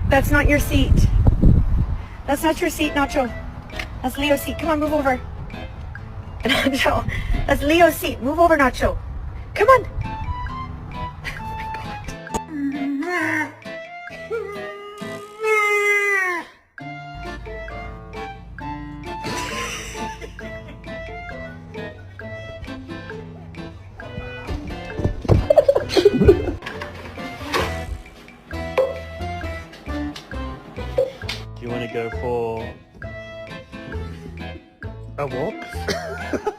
That's not your seat. That's not your seat, Nacho. That's Leo's seat. Come on, move over. Nacho, that's Leo's seat. Move over, Nacho. Come on. Do you want to go for a walk?